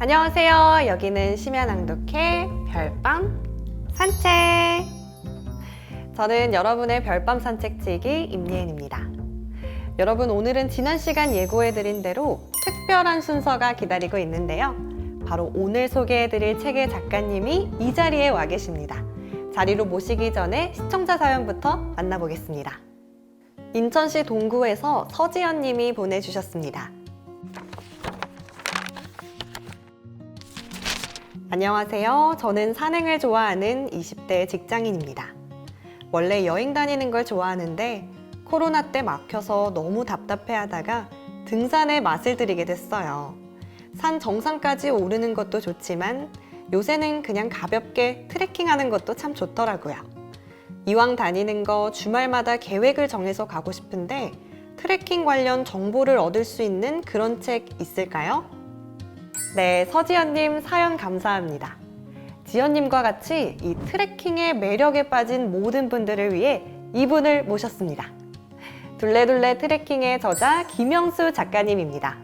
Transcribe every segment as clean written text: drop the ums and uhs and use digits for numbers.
안녕하세요. 여기는 심야낭독회 별밤 산책. 저는 여러분의 별밤 산책지기 임예은입니다. 여러분, 오늘은 지난 시간 예고해드린 대로 특별한 순서가 기다리고 있는데요. 바로 오늘 소개해드릴 책의 작가님이 이 자리에 와 계십니다. 자리로 모시기 전에 시청자 사연부터 만나보겠습니다. 인천시 동구에서 서지연 님이 보내주셨습니다. 안녕하세요. 저는 산행을 좋아하는 20대 직장인입니다. 원래 여행 다니는 걸 좋아하는데 코로나 때 막혀서 너무 답답해하다가 등산에 맛을 들이게 됐어요. 산 정상까지 오르는 것도 좋지만 요새는 그냥 가볍게 트레킹하는 것도 참 좋더라고요. 이왕 다니는 거 주말마다 계획을 정해서 가고 싶은데 트레킹 관련 정보를 얻을 수 있는 그런 책 있을까요? 네, 서지연님 사연 감사합니다. 지연님과 같이 이 트레킹의 매력에 빠진 모든 분들을 위해 이분을 모셨습니다. 둘레둘레 트레킹의 저자 김영수 작가님입니다.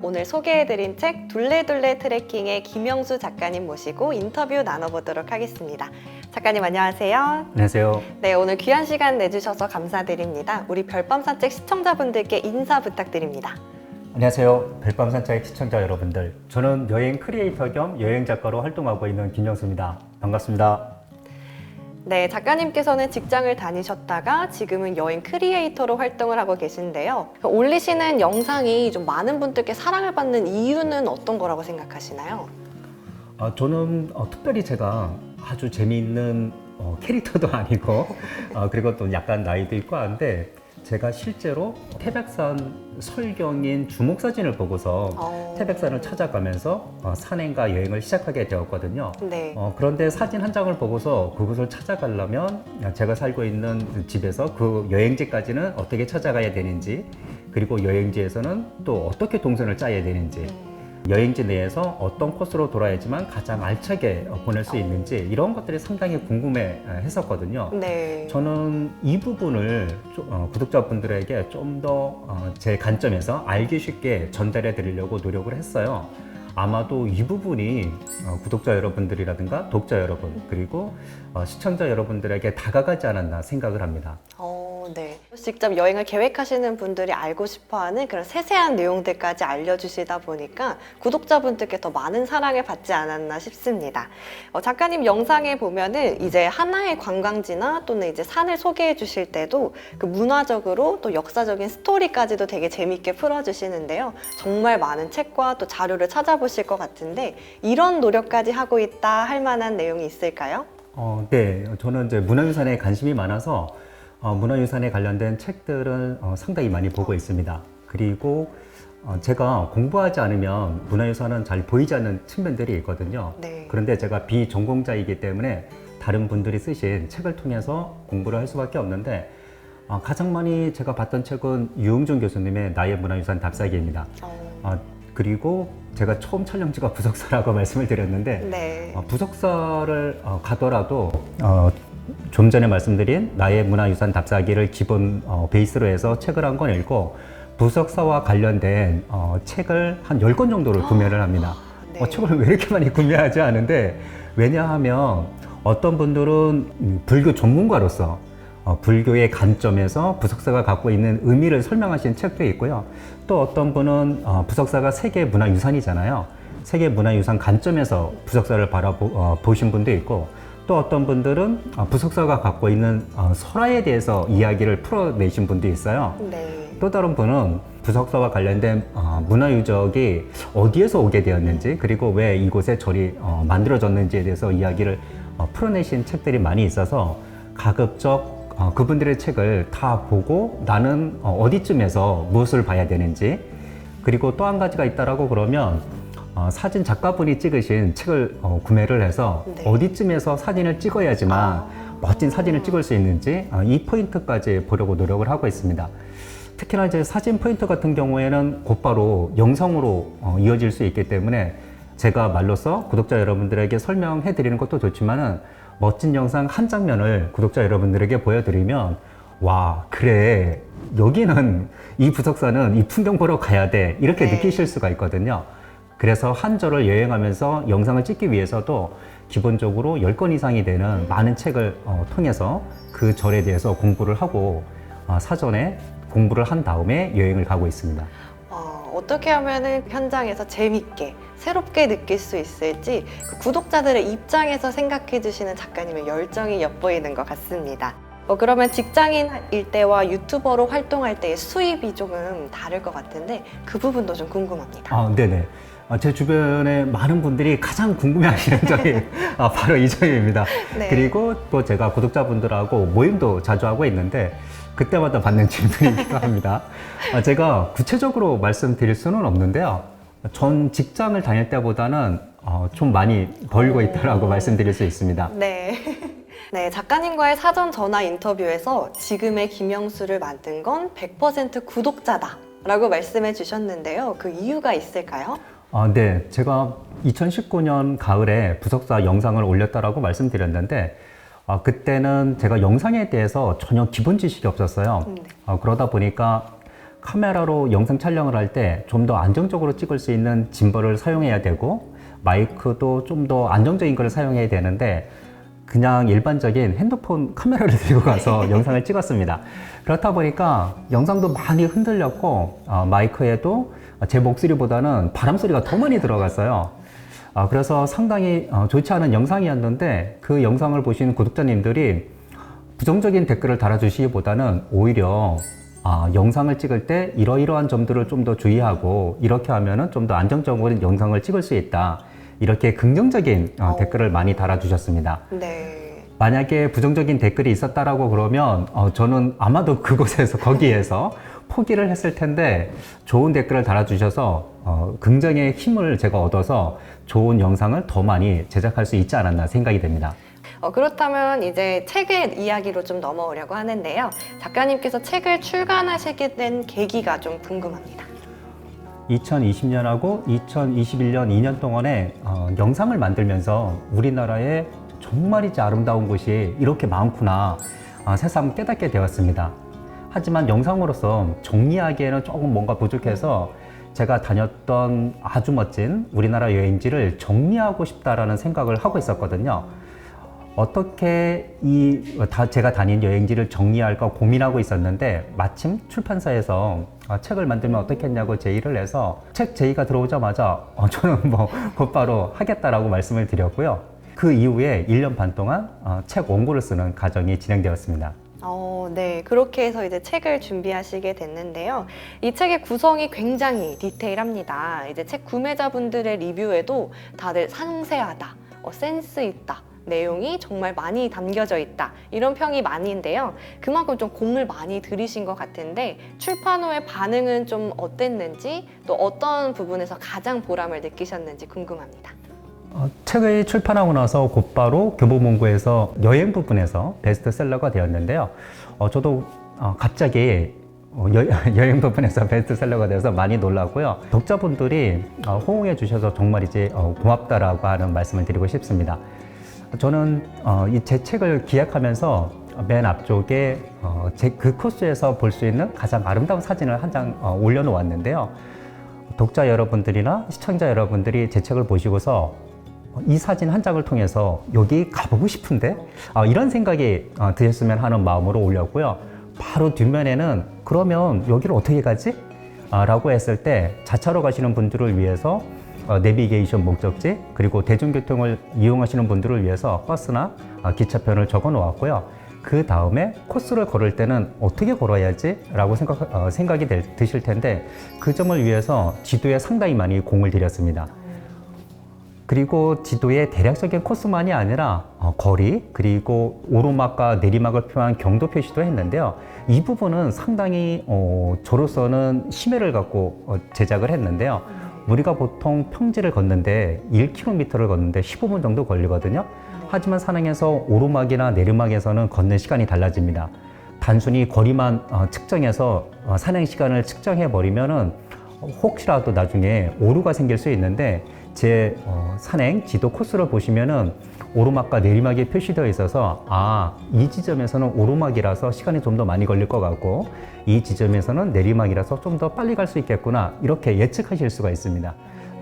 오늘 소개해드린 책 둘레둘레 트레킹의 김영수 작가님 모시고 인터뷰 나눠보도록 하겠습니다. 작가님 안녕하세요. 안녕하세요. 네, 오늘 귀한 시간 내주셔서 감사드립니다. 우리 별밤 산책 시청자분들께 인사 부탁드립니다. 안녕하세요. 별밤 산책 시청자 여러분들. 저는 여행 크리에이터 겸 여행 작가로 활동하고 있는 김영수입니다. 반갑습니다. 네, 작가님께서는 직장을 다니셨다가 지금은 여행 크리에이터로 활동을 하고 계신데요. 올리시는 영상이 좀 많은 분들께 사랑을 받는 이유는 어떤 거라고 생각하시나요? 저는 특별히 제가 아주 재미있는 캐릭터도 아니고 그리고 또 약간 나이도 있고 한데 제가 실제로 태백산 설경인 주목사진을 보고서 태백산을 찾아가면서 산행과 여행을 시작하게 되었거든요. 네. 그런데 사진 한 장을 보고서 그곳을 찾아가려면 제가 살고 있는 집에서 그 여행지까지는 어떻게 찾아가야 되는지, 그리고 여행지에서는 또 어떻게 동선을 짜야 되는지, 여행지 내에서 어떤 코스로 돌아야지만 가장 알차게 보낼 수 있는지 이런 것들이 상당히 궁금해 했었거든요. 네. 저는 이 부분을 구독자분들에게 좀 더 제 관점에서 알기 쉽게 전달해 드리려고 노력을 했어요. 아마도 이 부분이 구독자 여러분들이라든가 독자 여러분 그리고 시청자 여러분들에게 다가가지 않았나 생각을 합니다. 네. 직접 여행을 계획하시는 분들이 알고 싶어하는 그런 세세한 내용들까지 알려주시다 보니까 구독자분들께 더 많은 사랑을 받지 않았나 싶습니다. 작가님 영상에 보면은 이제 하나의 관광지나 또는 이제 산을 소개해 주실 때도 그 문화적으로 또 역사적인 스토리까지도 되게 재밌게 풀어주시는데요. 정말 많은 책과 또 자료를 찾아보실 것 같은데 이런 노력까지 하고 있다 할 만한 내용이 있을까요? 네. 저는 이제 문화유산에 관심이 많아서 문화유산에 관련된 책들을 상당히 많이 보고 있습니다. 그리고 제가 공부하지 않으면 문화유산은 잘 보이지 않는 측면들이 있거든요. 네. 그런데 제가 비전공자이기 때문에 다른 분들이 쓰신 책을 통해서 공부를 할 수밖에 없는데 가장 많이 제가 봤던 책은 유흥준 교수님의 나의 문화유산 답사기입니다. 그리고 제가 처음 촬영지가 부석사라고 말씀을 드렸는데 네. 부석사를 가더라도 좀 전에 말씀드린 나의 문화유산 답사기를 기본 베이스로 해서 책을 한 권 읽고 부석사와 관련된 책을 한 10권 정도를 구매를 합니다. 네. 책을 왜 이렇게 많이 구매하지 않은데 왜냐하면 어떤 분들은 불교 전문가로서 불교의 관점에서 부석사가 갖고 있는 의미를 설명하신 책도 있고요. 또 어떤 분은 부석사가 세계 문화유산이잖아요. 세계 문화유산 관점에서 부석사를 바라보신 분도 있고 또 어떤 분들은 부석사가 갖고 있는 설화에 대해서 이야기를 풀어내신 분도 있어요. 네. 또 다른 분은 부석사와 관련된 문화유적이 어디에서 오게 되었는지 그리고 왜 이곳에 절이 만들어졌는지에 대해서 이야기를 풀어내신 책들이 많이 있어서 가급적 그분들의 책을 다 보고 나는 어디쯤에서 무엇을 봐야 되는지 그리고 또 한 가지가 있다라고 그러면 사진 작가분이 찍으신 책을 구매를 해서 네. 어디쯤에서 사진을 찍어야지만 멋진 사진을 찍을 수 있는지 이 포인트까지 보려고 노력을 하고 있습니다. 특히나 이제 사진 포인트 같은 경우에는 곧바로 영상으로 이어질 수 있기 때문에 제가 말로써 구독자 여러분들에게 설명해 드리는 것도 좋지만은 멋진 영상 한 장면을 구독자 여러분들에게 보여드리면 와 그래 여기는 이 부석사는 이 풍경 보러 가야 돼 이렇게 네. 느끼실 수가 있거든요. 그래서 한 절을 여행하면서 영상을 찍기 위해서도 기본적으로 10권 이상이 되는 많은 책을 통해서 그 절에 대해서 공부를 하고 사전에 공부를 한 다음에 여행을 가고 있습니다. 어떻게 하면은 현장에서 재밌게 새롭게 느낄 수 있을지 그 구독자들의 입장에서 생각해 주시는 작가님의 열정이 엿보이는 것 같습니다. 그러면 직장인일 때와 유튜버로 활동할 때의 수입이 조금 다를 것 같은데 그 부분도 좀 궁금합니다. 네네. 제 주변에 많은 분들이 가장 궁금해하시는 점이 바로 이 점입니다. 네. 그리고 또 제가 구독자분들하고 모임도 자주 하고 있는데 그때마다 받는 질문이기도 합니다. 제가 구체적으로 말씀드릴 수는 없는데요. 전 직장을 다닐 때보다는 좀 많이 벌고 있다고 말씀드릴 수 있습니다. 네. 네, 작가님과의 사전 전화 인터뷰에서 지금의 김영수를 만든 건 100% 구독자다 라고 말씀해 주셨는데요. 그 이유가 있을까요? 네. 제가 2019년 가을에 부석사 영상을 올렸다라고 말씀드렸는데 그때는 제가 영상에 대해서 전혀 기본 지식이 없었어요. 네. 그러다 보니까 카메라로 영상 촬영을 할 때 좀 더 안정적으로 찍을 수 있는 짐벌을 사용해야 되고 마이크도 좀 더 안정적인 걸 사용해야 되는데 그냥 일반적인 핸드폰 카메라를 들고 가서 영상을 찍었습니다. 그렇다 보니까 영상도 많이 흔들렸고 마이크에도 제 목소리보다는 바람 소리가 더 많이 들어갔어요. 그래서 상당히 좋지 않은 영상이었는데 그 영상을 보신 구독자님들이 부정적인 댓글을 달아주시기보다는 오히려 영상을 찍을 때 이러이러한 점들을 좀 더 주의하고 이렇게 하면은 좀 더 안정적으로 영상을 찍을 수 있다. 이렇게 긍정적인 댓글을 많이 달아주셨습니다. 네. 만약에 부정적인 댓글이 있었다라고 그러면 저는 아마도 그곳에서 거기에서 포기를 했을 텐데 좋은 댓글을 달아주셔서 긍정의 힘을 제가 얻어서 좋은 영상을 더 많이 제작할 수 있지 않았나 생각이 됩니다. 그렇다면 이제 책의 이야기로 좀 넘어오려고 하는데요. 작가님께서 책을 출간하시게 된 계기가 좀 궁금합니다. 2020년하고 2021년 2년 동안에 영상을 만들면서 우리나라에 정말이지 아름다운 곳이 이렇게 많구나 새삼 깨닫게 되었습니다. 하지만 영상으로서 정리하기에는 조금 뭔가 부족해서 제가 다녔던 아주 멋진 우리나라 여행지를 정리하고 싶다라는 생각을 하고 있었거든요. 어떻게 제가 다닌 여행지를 정리할까 고민하고 있었는데 마침 출판사에서 책을 만들면 어떻겠냐고 제의를 해서 책 제의가 들어오자마자 저는 곧바로 하겠다라고 말씀을 드렸고요. 그 이후에 1년 반 동안 책 원고를 쓰는 과정이 진행되었습니다. 네. 그렇게 해서 이제 책을 준비하시게 됐는데요. 이 책의 구성이 굉장히 디테일합니다. 이제 책 구매자분들의 리뷰에도 다들 상세하다, 센스 있다, 내용이 정말 많이 담겨져 있다 이런 평이 많은데요. 그만큼 좀 공을 많이 들이신 것 같은데 출판 후의 반응은 좀 어땠는지 또 어떤 부분에서 가장 보람을 느끼셨는지 궁금합니다. 책을 출판하고 나서 곧바로 교보문고에서 여행 부분에서 베스트셀러가 되었는데요. 저도 갑자기 여행 부분에서 베스트셀러가 돼서 많이 놀랐고요. 독자분들이 호응해 주셔서 정말 이제 고맙다라고 하는 말씀을 드리고 싶습니다. 저는 제 책을 기획하면서 맨 앞쪽에 그 코스에서 볼 수 있는 가장 아름다운 사진을 한 장 올려놓았는데요. 독자 여러분들이나 시청자 여러분들이 제 책을 보시고서 이 사진 한 장을 통해서 여기 가보고 싶은데 이런 생각이 드셨으면 하는 마음으로 올렸고요. 바로 뒷면에는 그러면 여기를 어떻게 가지? 라고 했을 때 자차로 가시는 분들을 위해서 내비게이션 목적지 그리고 대중교통을 이용하시는 분들을 위해서 버스나 기차편을 적어 놓았고요. 그 다음에 코스를 걸을 때는 어떻게 걸어야지? 라고 생각이 드실 텐데 그 점을 위해서 지도에 상당히 많이 공을 들였습니다. 그리고 지도에 대략적인 코스만이 아니라 거리 그리고 오르막과 내리막을 표한 경도 표시도 했는데요. 이 부분은 상당히 저로서는 심혈을 갖고 제작을 했는데요. 우리가 보통 평지를 걷는데 1km를 걷는데 15분 정도 걸리거든요. 하지만 산행에서 오르막이나 내리막에서는 걷는 시간이 달라집니다. 단순히 거리만 측정해서 산행 시간을 측정해 버리면은 혹시라도 나중에 오류가 생길 수 있는데 제 산행 지도 코스를 보시면은 오르막과 내리막이 표시되어 있어서 이 지점에서는 오르막이라서 시간이 좀 더 많이 걸릴 것 같고 이 지점에서는 내리막이라서 좀 더 빨리 갈 수 있겠구나 이렇게 예측하실 수가 있습니다.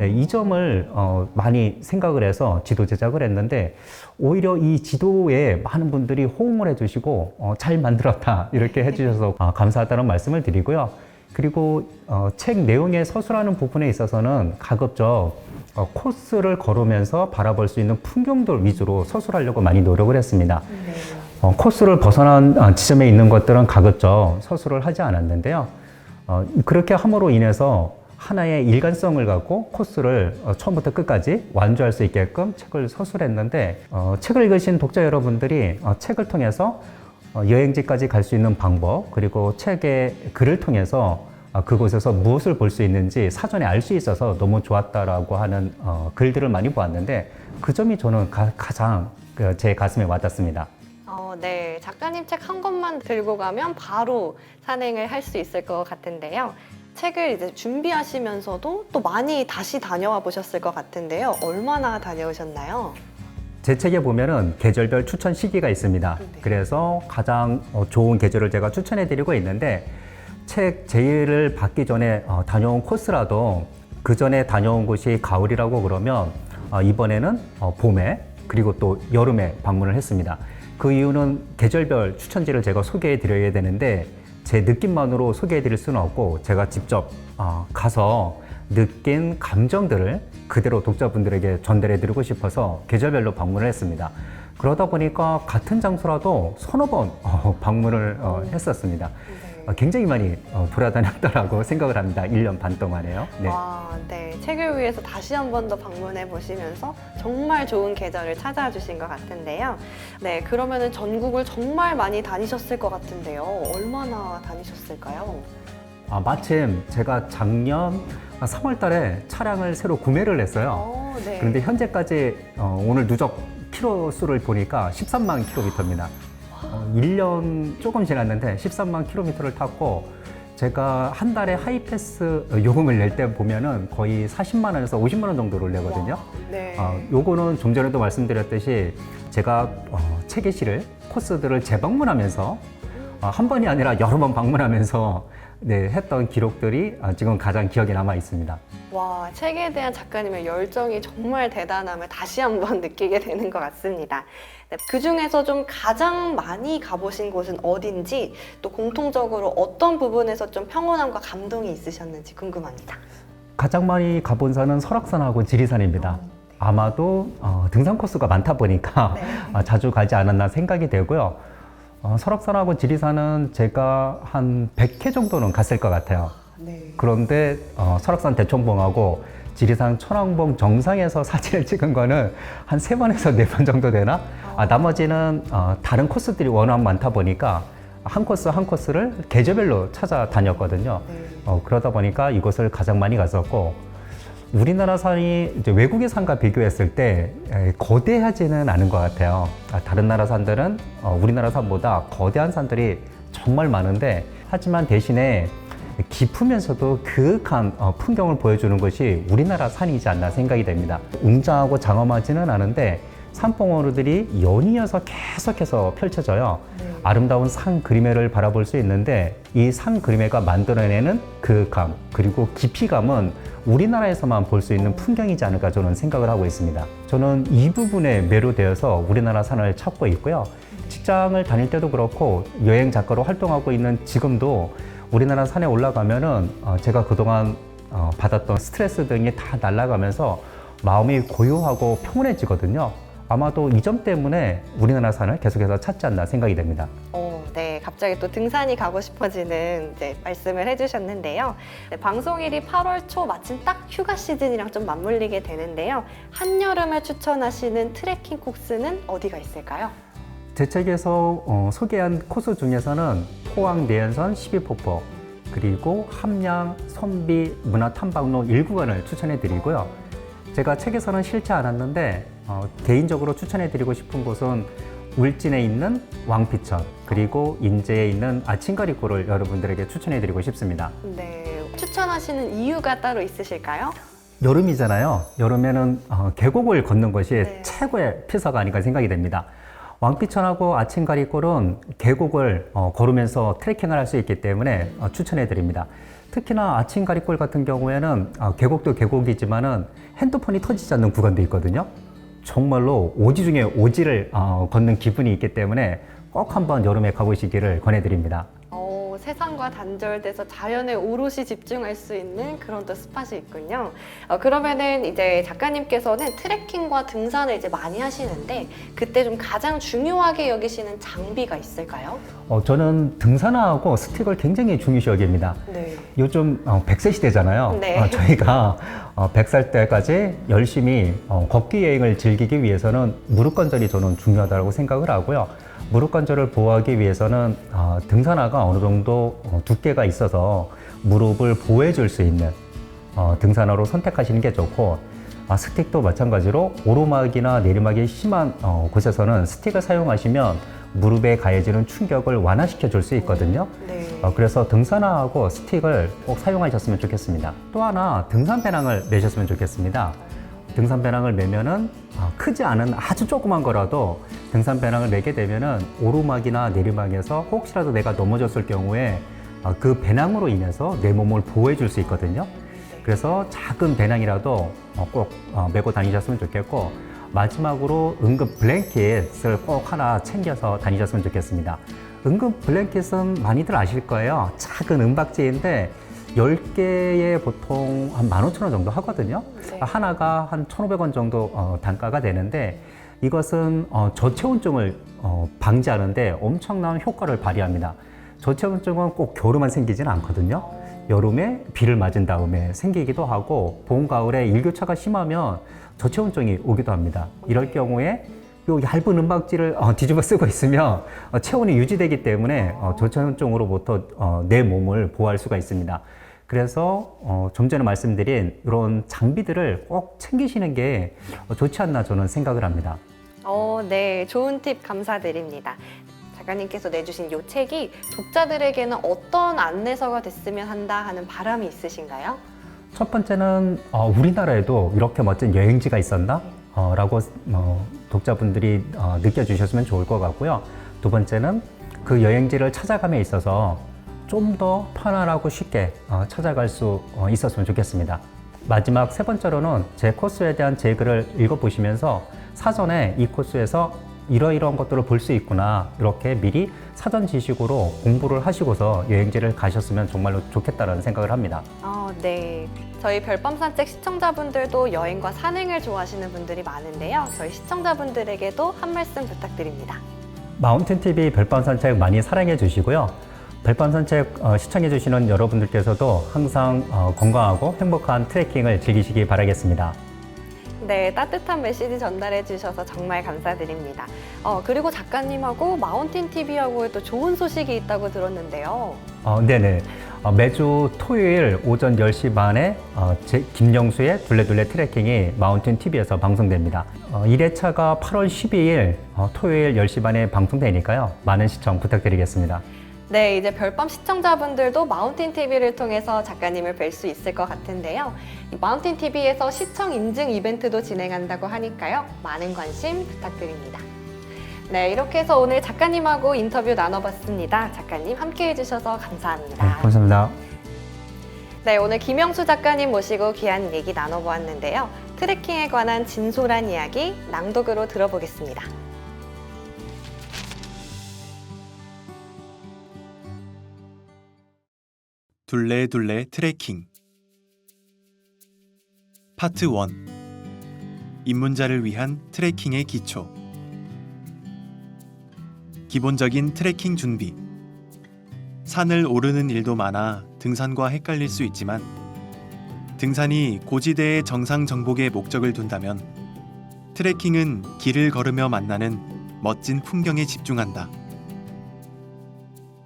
네, 이 점을 많이 생각을 해서 지도 제작을 했는데 오히려 이 지도에 많은 분들이 호응을 해주시고 잘 만들었다 이렇게 해주셔서 감사하다는 말씀을 드리고요. 그리고 책 내용의 서술하는 부분에 있어서는 가급적 코스를 걸으면서 바라볼 수 있는 풍경들 위주로 서술하려고 많이 노력을 했습니다. 코스를 벗어난 지점에 있는 것들은 가급적 서술을 하지 않았는데요. 그렇게 함으로 인해서 하나의 일관성을 갖고 코스를 처음부터 끝까지 완주할 수 있게끔 책을 서술했는데 책을 읽으신 독자 여러분들이 책을 통해서 여행지까지 갈 수 있는 방법, 그리고 책의 글을 통해서 그곳에서 무엇을 볼 수 있는지 사전에 알 수 있어서 너무 좋았다라고 하는 글들을 많이 보았는데 그 점이 저는 가장 제 가슴에 와닿습니다. 네, 작가님 책 한 권만 들고 가면 바로 산행을 할 수 있을 것 같은데요. 책을 이제 준비하시면서도 또 많이 다시 다녀와 보셨을 것 같은데요. 얼마나 다녀오셨나요? 제 책에 보면은 계절별 추천 시기가 있습니다. 네. 그래서 가장 좋은 계절을 제가 추천해 드리고 있는데 책 제의를 받기 전에 다녀온 코스라도 그 전에 다녀온 곳이 가을이라고 그러면 이번에는 봄에 그리고 또 여름에 방문을 했습니다. 그 이유는 계절별 추천지를 제가 소개해 드려야 되는데 제 느낌만으로 소개해 드릴 수는 없고 제가 직접 가서 느낀 감정들을 그대로 독자분들에게 전달해 드리고 싶어서 계절별로 방문을 했습니다. 그러다 보니까 같은 장소라도 서너 번 방문을 했었습니다. 굉장히 많이 돌아다녔다라고 생각을 합니다. 1년 반 동안에요. 네. 네. 책을 위해서 다시 한 번 더 방문해 보시면서 정말 좋은 계절을 찾아주신 것 같은데요. 네, 그러면은 전국을 정말 많이 다니셨을 것 같은데요. 얼마나 다니셨을까요? 마침 제가 작년 3월 달에 차량을 새로 구매를 했어요. 네. 그런데 현재까지 오늘 누적 키로 수를 보니까 13만 킬로미터입니다. 1년 조금 지났는데 13만 킬로미터를 탔고 제가 한 달에 하이패스 요금을 낼 때 보면은 거의 40만 원에서 50만 원 정도를 내거든요. 네. 요거는 좀 전에도 말씀드렸듯이 제가 체계실을 코스들을 재방문하면서 한 번이 아니라 여러 번 방문하면서 네, 했던 기록들이 지금 가장 기억에 남아 있습니다. 와, 책에 대한 작가님의 열정이 정말 대단함을 다시 한번 느끼게 되는 것 같습니다. 네, 그 중에서 좀 가장 많이 가보신 곳은 어딘지, 또 공통적으로 어떤 부분에서 좀 평온함과 감동이 있으셨는지 궁금합니다. 가장 많이 가본 산은 설악산하고 지리산입니다. 아마도 등산 코스가 많다 보니까 자주 가지 않았나 생각이 되고요. 설악산하고 지리산은 제가 한 100회 정도는 갔을 것 같아요. 네. 그런데 설악산 대청봉하고 지리산 천왕봉 정상에서 사진을 찍은 거는 한 3번에서 4번 정도 되나? 나머지는 다른 코스들이 워낙 많다 보니까 한 코스 한 코스를 계절별로 찾아다녔거든요. 네. 그러다 보니까 이곳을 가장 많이 갔었고 우리나라 산이 이제 외국의 산과 비교했을 때 거대하지는 않은 것 같아요. 다른 나라 산들은 우리나라 산보다 거대한 산들이 정말 많은데 하지만 대신에 깊으면서도 그윽한 풍경을 보여주는 것이 우리나라 산이지 않나 생각이 됩니다. 웅장하고 장엄하지는 않은데 산봉우리들이 연이어서 계속해서 펼쳐져요. 아름다운 산 그림회를 바라볼 수 있는데 이 산 그림회가 만들어내는 그윽함 그리고 깊이감은 우리나라에서만 볼 수 있는 풍경이지 않을까 저는 생각을 하고 있습니다. 저는 이 부분에 매료되어서 우리나라 산을 찾고 있고요. 직장을 다닐 때도 그렇고 여행 작가로 활동하고 있는 지금도 우리나라 산에 올라가면은 제가 그동안 받았던 스트레스 등이 다 날아가면서 마음이 고요하고 평온해지거든요. 아마도 이 점 때문에 우리나라 산을 계속해서 찾지 않나 생각이 됩니다. 네, 갑자기 또 등산이 가고 싶어지는 말씀을 해주셨는데요. 네, 방송일이 8월 초 마침 딱 휴가 시즌이랑 좀 맞물리게 되는데요. 한여름에 추천하시는 트레킹 코스는 어디가 있을까요? 제 책에서 소개한 코스 중에서는 포항 내연선 12폭포 그리고 함양 선비 문화탐방로 1구간을 추천해 드리고요. 제가 책에서는 실지 않았는데 개인적으로 추천해 드리고 싶은 곳은 울진에 있는 왕피천 그리고 인제에 있는 아침가리골을 여러분들에게 추천해 드리고 싶습니다. 네, 추천하시는 이유가 따로 있으실까요? 여름이잖아요. 여름에는 계곡을 걷는 것이 네. 최고의 필사가 아닌가 생각이 됩니다. 왕피천하고 아침가리골은 계곡을 걸으면서 트레킹을 할 수 있기 때문에 추천해 드립니다. 특히나 아침가리골 같은 경우에는 계곡도 계곡이지만은 핸드폰이 터지지 않는 구간도 있거든요. 정말로 오지 중에 오지를 걷는 기분이 있기 때문에 꼭 한번 여름에 가보시기를 권해드립니다. 세상과 단절돼서 자연에 오롯이 집중할 수 있는 그런 또 스팟이 있군요. 그러면은 이제 작가님께서는 트레킹과 등산을 이제 많이 하시는데 그때 좀 가장 중요하게 여기시는 장비가 있을까요? 저는 등산하고 스틱을 굉장히 중요시 여깁니다. 네. 요즘 100세 시대잖아요. 네. 저희가 100살 때까지 열심히 걷기 여행을 즐기기 위해서는 무릎 관절이 저는 중요하다고 생각을 하고요. 무릎 관절을 보호하기 위해서는 등산화가 어느 정도 두께가 있어서 무릎을 보호해 줄 수 있는 등산화로 선택하시는 게 좋고, 스틱도 마찬가지로 오르막이나 내리막이 심한 곳에서는 스틱을 사용하시면 무릎에 가해지는 충격을 완화시켜 줄 수 있거든요. 네. 그래서 등산화하고 스틱을 꼭 사용하셨으면 좋겠습니다. 또 하나 등산 배낭을 매셨으면 좋겠습니다. 등산 배낭을 매면은 크지 않은 아주 조그만 거라도 등산 배낭을 매게 되면은 오르막이나 내리막에서 혹시라도 내가 넘어졌을 경우에 그 배낭으로 인해서 내 몸을 보호해 줄 수 있거든요. 그래서 작은 배낭이라도 꼭 메고 다니셨으면 좋겠고, 마지막으로 응급 블랭킷을 꼭 하나 챙겨서 다니셨으면 좋겠습니다. 응급 블랭킷은 많이들 아실 거예요. 작은 은박지인데 10개에 보통 한 15,000원 정도 하거든요. 네. 하나가 한 1,500원 정도 단가가 되는데, 이것은 저체온증을 방지하는데 엄청난 효과를 발휘합니다. 저체온증은 꼭 겨울에만 생기지는 않거든요. 여름에 비를 맞은 다음에 생기기도 하고, 봄, 가을에 일교차가 심하면 저체온증이 오기도 합니다. 이럴 경우에 요 얇은 은박지를 뒤집어 쓰고 있으면 체온이 유지되기 때문에 저체온증으로부터 내 몸을 보호할 수가 있습니다. 그래서 좀 전에 말씀드린 이런 장비들을 꼭 챙기시는 게 좋지 않나 저는 생각을 합니다. 네, 좋은 팁 감사드립니다. 작가님께서 내주신 이 책이 독자들에게는 어떤 안내서가 됐으면 한다 하는 바람이 있으신가요? 첫 번째는 우리나라에도 이렇게 멋진 여행지가 있었나? 라고 독자분들이 느껴주셨으면 좋을 것 같고요. 두 번째는 그 여행지를 찾아감에 있어서 좀 더 편안하고 쉽게 찾아갈 수 있었으면 좋겠습니다. 마지막 세 번째로는 제 코스에 대한 제 글을 읽어보시면서 사전에 이 코스에서 이러이러한 것들을 볼 수 있구나, 이렇게 미리 사전 지식으로 공부를 하시고서 여행지를 가셨으면 정말로 좋겠다는 생각을 합니다. 네. 저희 별밤 산책 시청자분들도 여행과 산행을 좋아하시는 분들이 많은데요. 저희 시청자분들에게도 한 말씀 부탁드립니다. 마운틴TV 별밤 산책 많이 사랑해 주시고요. 별밤 산책 시청해 주시는 여러분들께서도 항상 건강하고 행복한 트레킹을 즐기시기 바라겠습니다. 네, 따뜻한 메시지 전달해 주셔서 정말 감사드립니다. 그리고 작가님하고 마운틴TV하고 또 좋은 소식이 있다고 들었는데요. 네네. 매주 토요일 오전 10시 반에 김영수의 둘레둘레 트레킹이 마운틴TV에서 방송됩니다. 1회차가 8월 12일 토요일 10시 반에 방송되니까요. 많은 시청 부탁드리겠습니다. 네, 이제 별밤 시청자분들도 마운틴TV를 통해서 작가님을 뵐 수 있을 것 같은데요. 마운틴TV에서 시청 인증 이벤트도 진행한다고 하니까요. 많은 관심 부탁드립니다. 네, 이렇게 해서 오늘 작가님하고 인터뷰 나눠봤습니다. 작가님 함께 해주셔서 감사합니다. 네, 감사합니다. 네, 오늘 김영수 작가님 모시고 귀한 얘기 나눠보았는데요. 트레킹에 관한 진솔한 이야기 낭독으로 들어보겠습니다. 둘레둘레 트레킹 파트 1. 입문자를 위한 트레킹의 기초. 기본적인 트레킹 준비. 산을 오르는 일도 많아 등산과 헷갈릴 수 있지만, 등산이 고지대의 정상 정복에 목적을 둔다면 트레킹은 길을 걸으며 만나는 멋진 풍경에 집중한다.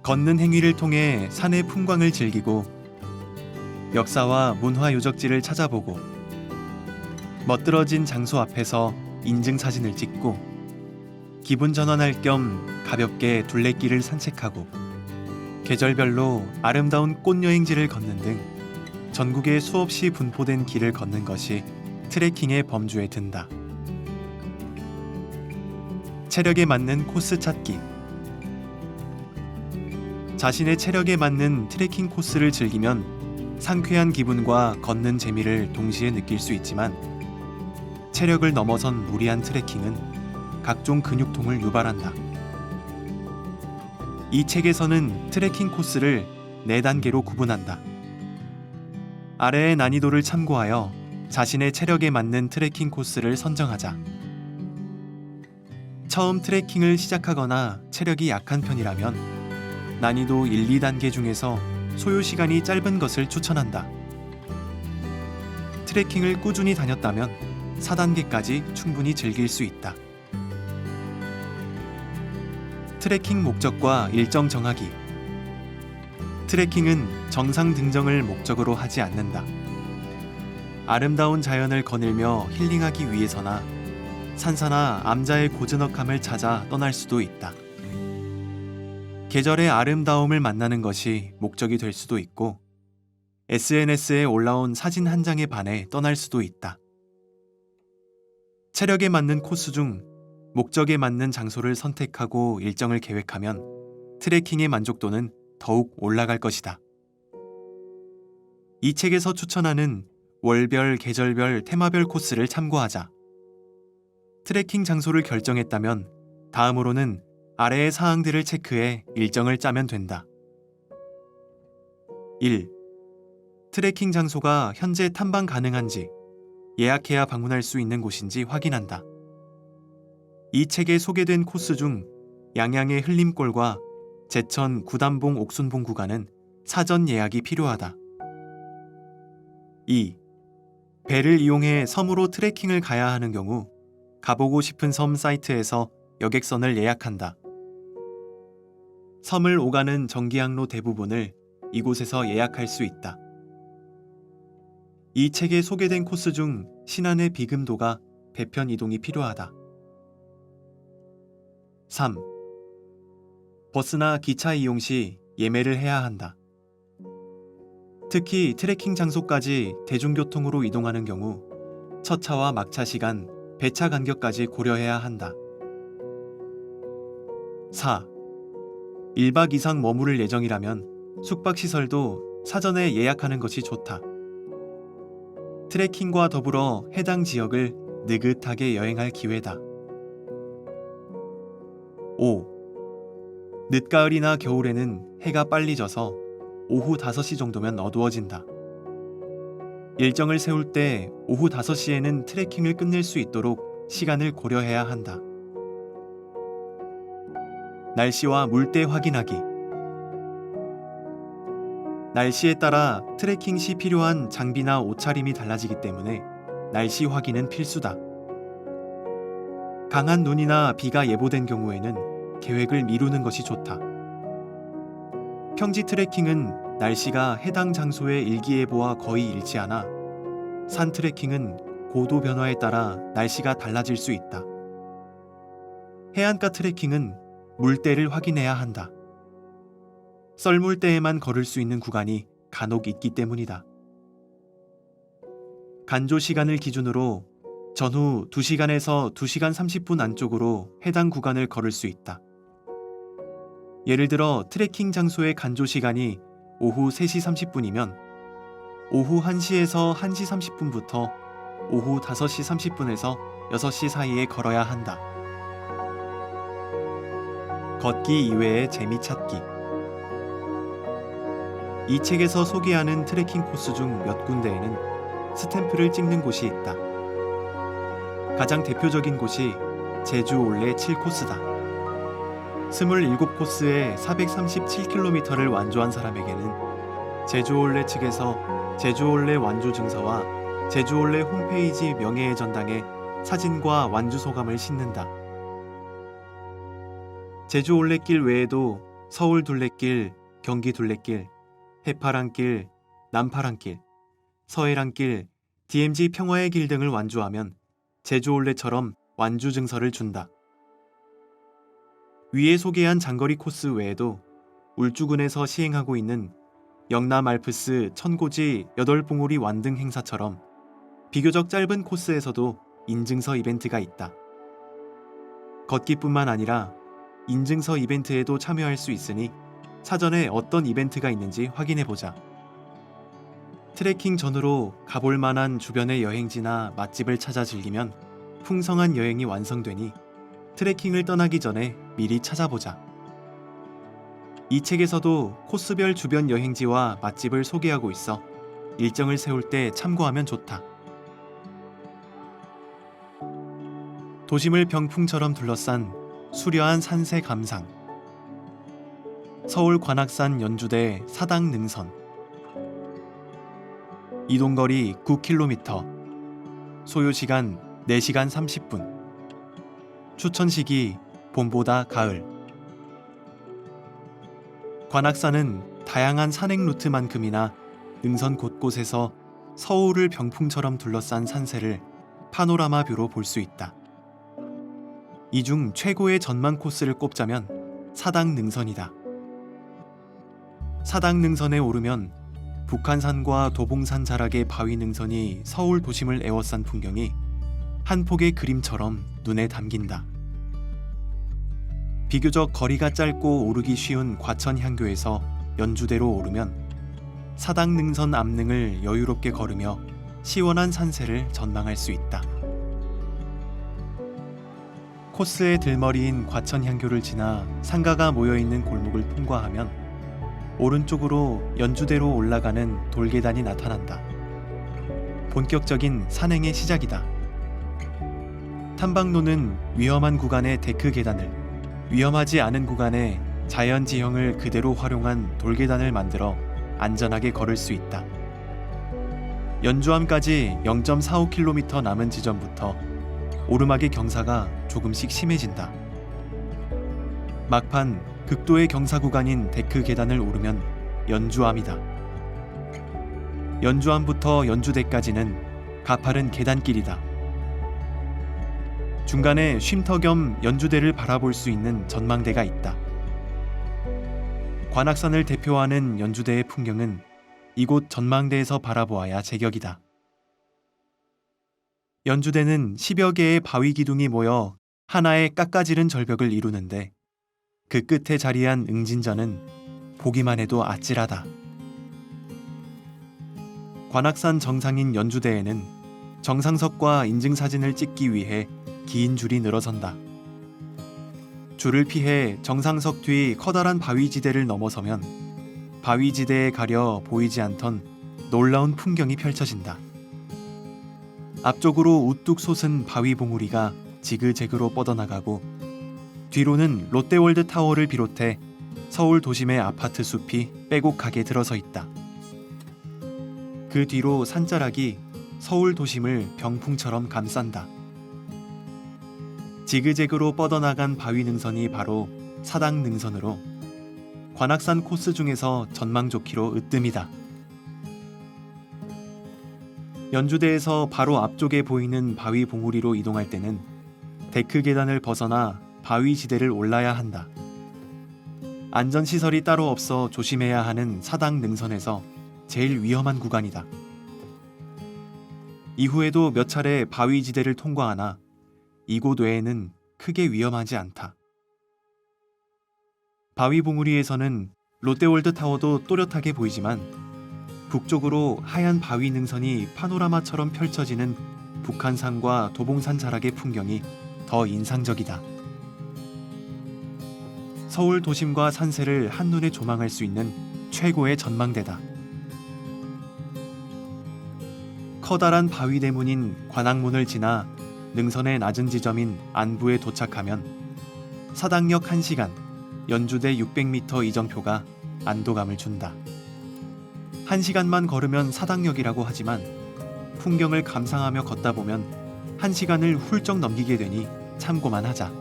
걷는 행위를 통해 산의 풍광을 즐기고 역사와 문화 유적지를 찾아보고 멋들어진 장소 앞에서 인증사진을 찍고 기분 전환할 겸 가볍게 둘레길을 산책하고 계절별로 아름다운 꽃여행지를 걷는 등 전국에 수없이 분포된 길을 걷는 것이 트레킹의 범주에 든다. 체력에 맞는 코스 찾기. 자신의 체력에 맞는 트레킹 코스를 즐기면 상쾌한 기분과 걷는 재미를 동시에 느낄 수 있지만 체력을 넘어선 무리한 트레킹은 각종 근육통을 유발한다. 이 책에서는 트레킹 코스를 4단계로 구분한다. 아래의 난이도를 참고하여 자신의 체력에 맞는 트레킹 코스를 선정하자. 처음 트레킹을 시작하거나 체력이 약한 편이라면 난이도 1, 2단계 중에서 소요 시간이 짧은 것을 추천한다. 트레킹을 꾸준히 다녔다면 4단계까지 충분히 즐길 수 있다. 트레킹 목적과 일정 정하기. 트레킹은 정상 등정을 목적으로 하지 않는다. 아름다운 자연을 거닐며 힐링하기 위해서나 산사나 암자의 고즈넉함을 찾아 떠날 수도 있다. 계절의 아름다움을 만나는 것이 목적이 될 수도 있고 SNS에 올라온 사진 한 장에 반해 떠날 수도 있다. 체력에 맞는 코스 중 목적에 맞는 장소를 선택하고 일정을 계획하면 트레킹의 만족도는 더욱 올라갈 것이다. 이 책에서 추천하는 월별, 계절별, 테마별 코스를 참고하자. 트레킹 장소를 결정했다면 다음으로는 아래의 사항들을 체크해 일정을 짜면 된다. 1. 트레킹 장소가 현재 탐방 가능한지, 예약해야 방문할 수 있는 곳인지 확인한다. 이 책에 소개된 코스 중 양양의 흘림골과 제천 구단봉 옥순봉 구간은 사전 예약이 필요하다. 2. 배를 이용해 섬으로 트레킹을 가야 하는 경우 가보고 싶은 섬 사이트에서 여객선을 예약한다. 섬을 오가는 전기항로 대부분을 이곳에서 예약할 수 있다. 이 책에 소개된 코스 중 신안의 비금도가 배편 이동이 필요하다. 3. 버스나 기차 이용 시 예매를 해야 한다. 특히 트레킹 장소까지 대중교통으로 이동하는 경우 첫 차와 막차 시간, 배차 간격까지 고려해야 한다. 4. 1박 이상 머무를 예정이라면 숙박시설도 사전에 예약하는 것이 좋다. 트레킹과 더불어 해당 지역을 느긋하게 여행할 기회다. 5. 늦가을이나 겨울에는 해가 빨리 져서 오후 5시 정도면 어두워진다. 일정을 세울 때 오후 5시에는 트레킹을 끝낼 수 있도록 시간을 고려해야 한다. 날씨와 물때 확인하기. 날씨에 따라 트레킹 시 필요한 장비나 옷차림이 달라지기 때문에 날씨 확인은 필수다. 강한 눈이나 비가 예보된 경우에는 계획을 미루는 것이 좋다. 평지 트레킹은 날씨가 해당 장소의 일기예보와 거의 일치하나 산 트레킹은 고도 변화에 따라 날씨가 달라질 수 있다. 해안가 트레킹은 물때를 확인해야 한다. 썰물때에만 걸을 수 있는 구간이 간혹 있기 때문이다. 간조 시간을 기준으로 전후 2시간에서 2시간 30분 안쪽으로 해당 구간을 걸을 수 있다. 예를 들어 트레킹 장소의 간조 시간이 오후 3시 30분이면 오후 1시에서 1시 30분부터 오후 5시 30분에서 6시 사이에 걸어야 한다. 걷기 이외의 재미 찾기. 이 책에서 소개하는 트레킹 코스 중 몇 군데에는 스탬프를 찍는 곳이 있다. 가장 대표적인 곳이 제주 올레 7코스다. 27코스에 437km를 완주한 사람에게는 제주올레 측에서 제주올레 완주 증서와 제주올레 홈페이지 명예의 전당에 사진과 완주 소감을 싣는다. 제주올레길 외에도 서울 둘레길, 경기 둘레길, 해파랑길, 남파랑길, 서해랑길, DMZ 평화의 길 등을 완주하면 제주올레처럼 완주 증서를 준다. 위에 소개한 장거리 코스 외에도 울주군에서 시행하고 있는 영남 알프스 천고지 8봉우리 완등 행사처럼 비교적 짧은 코스에서도 인증서 이벤트가 있다. 걷기뿐만 아니라 인증서 이벤트에도 참여할 수 있으니 사전에 어떤 이벤트가 있는지 확인해보자. 트레킹 전후로 가볼 만한 주변의 여행지나 맛집을 찾아 즐기면 풍성한 여행이 완성되니 트레킹을 떠나기 전에 미리 찾아보자. 이 책에서도 코스별 주변 여행지와 맛집을 소개하고 있어 일정을 세울 때 참고하면 좋다. 도심을 병풍처럼 둘러싼 수려한 산세 감상. 서울 관악산 연주대 사당 능선. 이동거리 9km. 소요시간 4시간 30분. 추천시기 봄보다 가을. 관악산은 다양한 산행 루트만큼이나 능선 곳곳에서 서울을 병풍처럼 둘러싼 산세를 파노라마 뷰로 볼 수 있다. 이 중 최고의 전망 코스를 꼽자면 사당 능선이다. 사당 능선에 오르면 북한산과 도봉산 자락의 바위 능선이 서울 도심을 에워싼 풍경이 한 폭의 그림처럼 눈에 담긴다. 비교적 거리가 짧고 오르기 쉬운 과천향교에서 연주대로 오르면 사당 능선 암릉을 여유롭게 걸으며 시원한 산세를 전망할 수 있다. 코스의 들머리인 과천향교를 지나 상가가 모여있는 골목을 통과하면 오른쪽으로 연주대로 올라가는 돌계단이 나타난다. 본격적인 산행의 시작이다. 탐방로는 위험한 구간의 데크 계단을, 위험하지 않은 구간에 자연 지형을 그대로 활용한 돌계단을 만들어 안전하게 걸을 수 있다. 연주암까지 0.45km 남은 지점부터 오르막의 경사가 조금씩 심해진다. 막판 극도의 경사 구간인 데크 계단을 오르면 연주암이다. 연주암부터 연주대까지는 가파른 계단길이다. 중간에 쉼터 겸 연주대를 바라볼 수 있는 전망대가 있다. 관악산을 대표하는 연주대의 풍경은 이곳 전망대에서 바라보아야 제격이다. 연주대는 10여 개의 바위 기둥이 모여 하나의 깎아지른 절벽을 이루는데 그 끝에 자리한 응진전은 보기만 해도 아찔하다. 관악산 정상인 연주대에는 정상석과 인증사진을 찍기 위해 긴 줄이 늘어선다. 줄을 피해 정상석 뒤 커다란 바위지대를 넘어서면 바위지대에 가려 보이지 않던 놀라운 풍경이 펼쳐진다. 앞쪽으로 우뚝 솟은 바위 봉우리가 지그재그로 뻗어나가고 뒤로는 롯데월드 타워를 비롯해 서울 도심의 아파트 숲이 빼곡하게 들어서 있다. 그 뒤로 산자락이 서울 도심을 병풍처럼 감싼다. 지그재그로 뻗어나간 바위 능선이 바로 사당 능선으로 관악산 코스 중에서 전망 좋기로 으뜸이다. 연주대에서 바로 앞쪽에 보이는 바위 봉우리로 이동할 때는 데크 계단을 벗어나 바위 지대를 올라야 한다. 안전시설이 따로 없어 조심해야 하는 사당 능선에서 제일 위험한 구간이다. 이후에도 몇 차례 바위 지대를 통과하나 이곳 외에는 크게 위험하지 않다. 바위 봉우리에서는 롯데월드 타워도 또렷하게 보이지만 북쪽으로 하얀 바위 능선이 파노라마처럼 펼쳐지는 북한산과 도봉산 자락의 풍경이 더 인상적이다. 서울 도심과 산세를 한눈에 조망할 수 있는 최고의 전망대다. 커다란 바위 대문인 관악문을 지나 능선의 낮은 지점인 안부에 도착하면 사당역 1시간, 연주대 600m 이정표가 안도감을 준다. 1시간만 걸으면 사당역이라고 하지만 풍경을 감상하며 걷다 보면 1시간을 훌쩍 넘기게 되니 참고만 하자.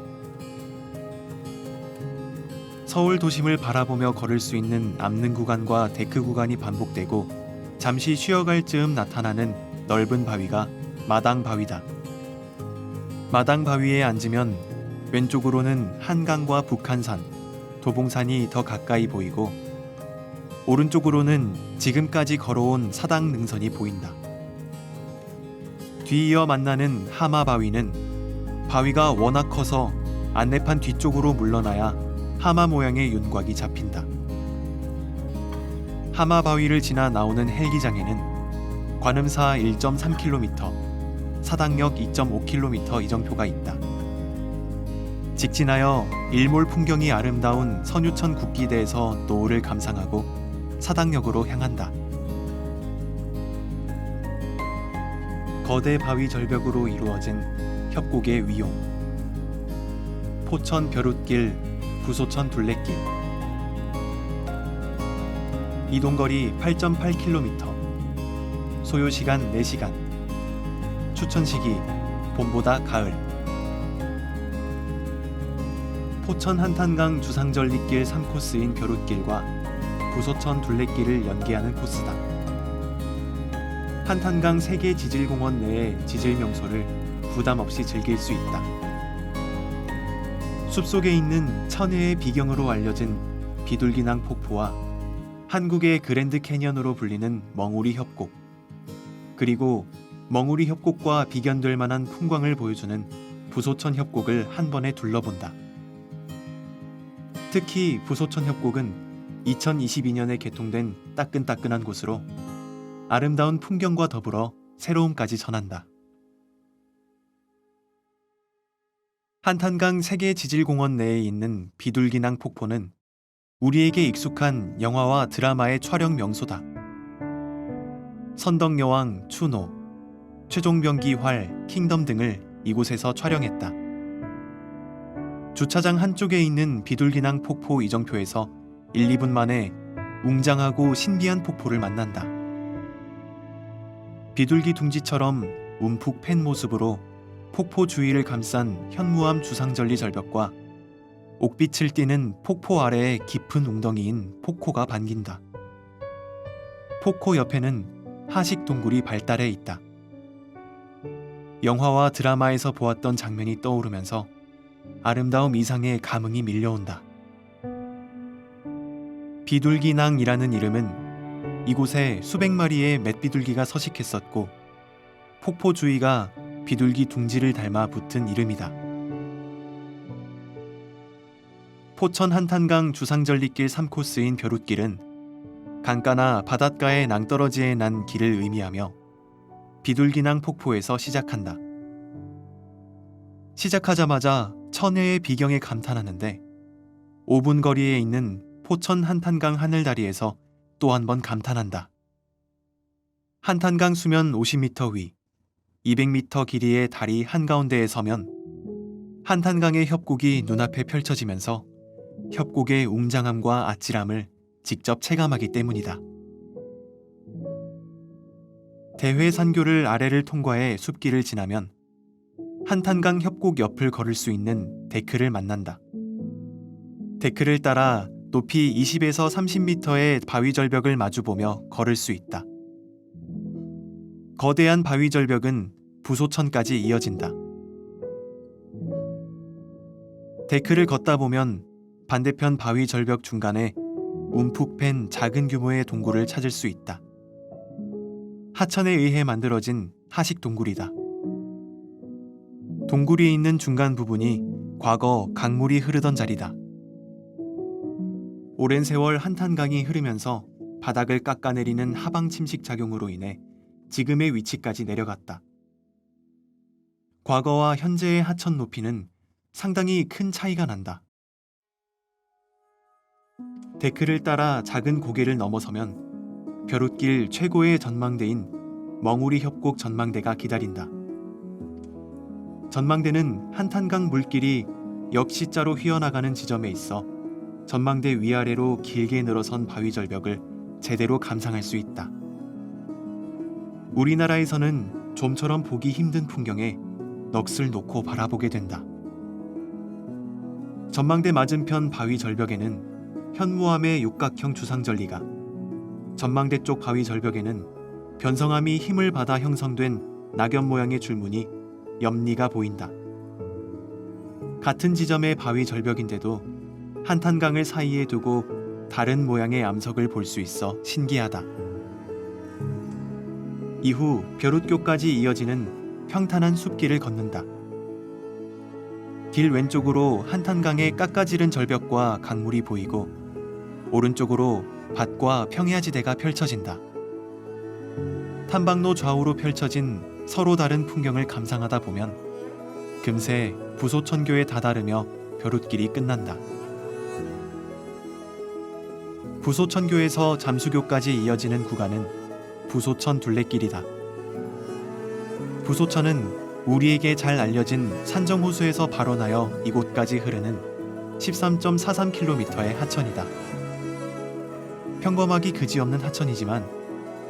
서울 도심을 바라보며 걸을 수 있는 암릉 구간과 데크 구간이 반복되고 잠시 쉬어갈 즈음 나타나는 넓은 바위가 마당 바위다. 마당 바위에 앉으면 왼쪽으로는 한강과 북한산, 도봉산이 더 가까이 보이고 오른쪽으로는 지금까지 걸어온 사당 능선이 보인다. 뒤이어 만나는 하마바위는 바위가 워낙 커서 안내판 뒤쪽으로 물러나야 하마 모양의 윤곽이 잡힌다. 하마바위를 지나 나오는 헬기장에는 관음사 1.3km, 사당역 2.5km 이정표가 있다. 직진하여 일몰 풍경이 아름다운 선유천 국기대에서 노을을 감상하고 사당역으로 향한다. 거대 바위 절벽으로 이루어진 협곡의 위용, 포천 벼룻길, 부소천 둘레길. 이동거리 8.8km, 소요시간 4시간, 추천시기 봄보다 가을. 포천 한탄강 주상절리길 3코스인 벼룻길과 부소천 둘레길을 연계하는 코스다. 한탄강 세계 지질공원 내의 지질 명소를 부담 없이 즐길 수 있다. 숲속에 있는 천혜의 비경으로 알려진 비둘기낭 폭포와 한국의 그랜드 캐니언으로 불리는 멍우리 협곡, 그리고 멍우리 협곡과 비견될 만한 풍광을 보여주는 부소천 협곡을 한 번에 둘러본다. 특히 부소천 협곡은 2022년에 개통된 따끈따끈한 곳으로 아름다운 풍경과 더불어 새로움까지 전한다. 한탄강 세계지질공원 내에 있는 비둘기낭 폭포는 우리에게 익숙한 영화와 드라마의 촬영 명소다. 선덕여왕, 추노, 최종병기 활, 킹덤 등을 이곳에서 촬영했다. 주차장 한쪽에 있는 비둘기낭 폭포 이정표에서 1, 2분 만에 웅장하고 신비한 폭포를 만난다. 비둘기 둥지처럼 움푹 팬 모습으로 폭포 주위를 감싼 현무암 주상절리 절벽과 옥빛을 띠는 폭포 아래의 깊은 웅덩이인 폭포가 반긴다. 폭포 옆에는 하식 동굴이 발달해 있다. 영화와 드라마에서 보았던 장면이 떠오르면서 아름다움 이상의 감흥이 밀려온다. 비둘기낭이라는 이름은 이곳에 수백 마리의 맷비둘기가 서식했었고 폭포 주위가 비둘기 둥지를 닮아 붙은 이름이다. 포천 한탄강 주상절리길 3코스인 벼룻길은 강가나 바닷가의 낭떠러지에 난 길을 의미하며 비둘기낭 폭포에서 시작한다. 시작하자마자 천혜의 비경에 감탄하는데 5분 거리에 있는 포천 한탄강 하늘다리에서 또 한 번 감탄한다. 한탄강 수면 50m 위, 200m 길이의 다리 한가운데에 서면 한탄강의 협곡이 눈앞에 펼쳐지면서 협곡의 웅장함과 아찔함을 직접 체감하기 때문이다. 대회산교를 아래를 통과해 숲길을 지나면 한탄강 협곡 옆을 걸을 수 있는 데크를 만난다. 데크를 따라 높이 20에서 30m의 바위 절벽을 마주보며 걸을 수 있다. 거대한 바위 절벽은 부소천까지 이어진다. 데크를 걷다 보면 반대편 바위 절벽 중간에 움푹 팬 작은 규모의 동굴을 찾을 수 있다. 하천에 의해 만들어진 하식 동굴이다. 동굴이 있는 중간 부분이 과거 강물이 흐르던 자리다. 오랜 세월 한탄강이 흐르면서 바닥을 깎아내리는 하방 침식 작용으로 인해 지금의 위치까지 내려갔다. 과거와 현재의 하천 높이는 상당히 큰 차이가 난다. 데크를 따라 작은 고개를 넘어서면 벼룻길 최고의 전망대인 멍우리 협곡 전망대가 기다린다. 전망대는 한탄강 물길이 역시자로 휘어나가는 지점에 있어 전망대 위아래로 길게 늘어선 바위 절벽을 제대로 감상할 수 있다. 우리나라에서는 좀처럼 보기 힘든 풍경에 넋을 놓고 바라보게 된다. 전망대 맞은편 바위 절벽에는 현무암의 육각형 주상절리가, 전망대 쪽 바위 절벽에는 변성암이 힘을 받아 형성된 낙엽 모양의 줄무늬 염리가 보인다. 같은 지점의 바위 절벽인데도 한탄강을 사이에 두고 다른 모양의 암석을 볼 수 있어 신기하다. 이후 벼룻교까지 이어지는 평탄한 숲길을 걷는다. 길 왼쪽으로 한탄강의 깎아지른 절벽과 강물이 보이고 오른쪽으로 밭과 평야지대가 펼쳐진다. 탐방로 좌우로 펼쳐진 서로 다른 풍경을 감상하다 보면 금세 부소천교에 다다르며 벼룻길이 끝난다. 부소천교에서 잠수교까지 이어지는 구간은 부소천 둘레길이다. 부소천은 우리에게 잘 알려진 산정호수에서 발원하여 이곳까지 흐르는 13.43km의 하천이다. 평범하기 그지없는 하천이지만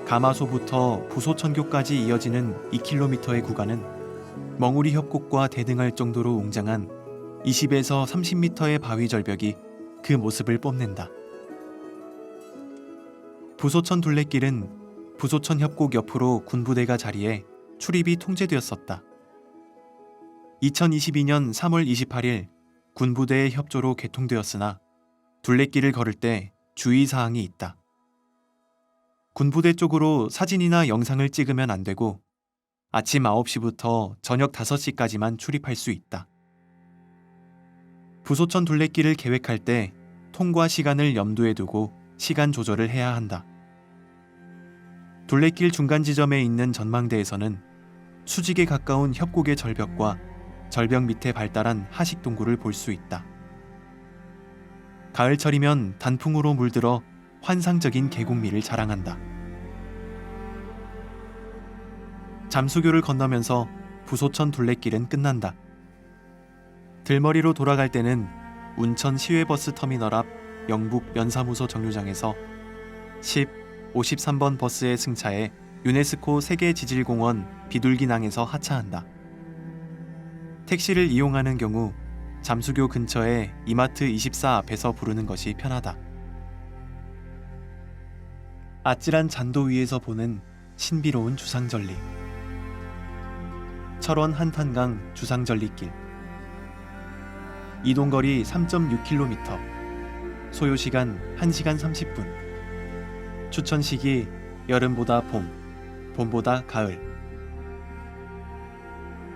가마소부터 부소천교까지 이어지는 2km의 구간은 멍우리 협곡과 대등할 정도로 웅장한 20에서 30m의 바위 절벽이 그 모습을 뽐낸다. 부소천 둘레길은 부소천 협곡 옆으로 군부대가 자리해 출입이 통제되었었다. 2022년 3월 28일 군부대의 협조로 개통되었으나 둘레길을 걸을 때 주의사항이 있다. 군부대 쪽으로 사진이나 영상을 찍으면 안 되고 아침 9시부터 저녁 5시까지만 출입할 수 있다. 부소천 둘레길을 계획할 때 통과 시간을 염두에 두고 시간 조절을 해야 한다. 둘레길 중간 지점에 있는 전망대에서는 수직에 가까운 협곡의 절벽과 절벽 밑에 발달한 하식 동굴을 볼 수 있다. 가을철이면 단풍으로 물들어 환상적인 계곡미를 자랑한다. 잠수교를 건너면서 부소천 둘레길은 끝난다. 들머리로 돌아갈 때는 운천 시외버스 터미널 앞 영북 면사무소 정류장에서 53번 버스에 승차해 유네스코 세계지질공원 비둘기낭에서 하차한다. 택시를 이용하는 경우 잠수교 근처에 이마트 24 앞에서 부르는 것이 편하다. 아찔한 잔도 위에서 보는 신비로운 주상절리. 철원 한탄강 주상절리길. 이동거리 3.6km. 소요시간 1시간 30분. 추천시기 여름보다 봄, 봄보다 가을.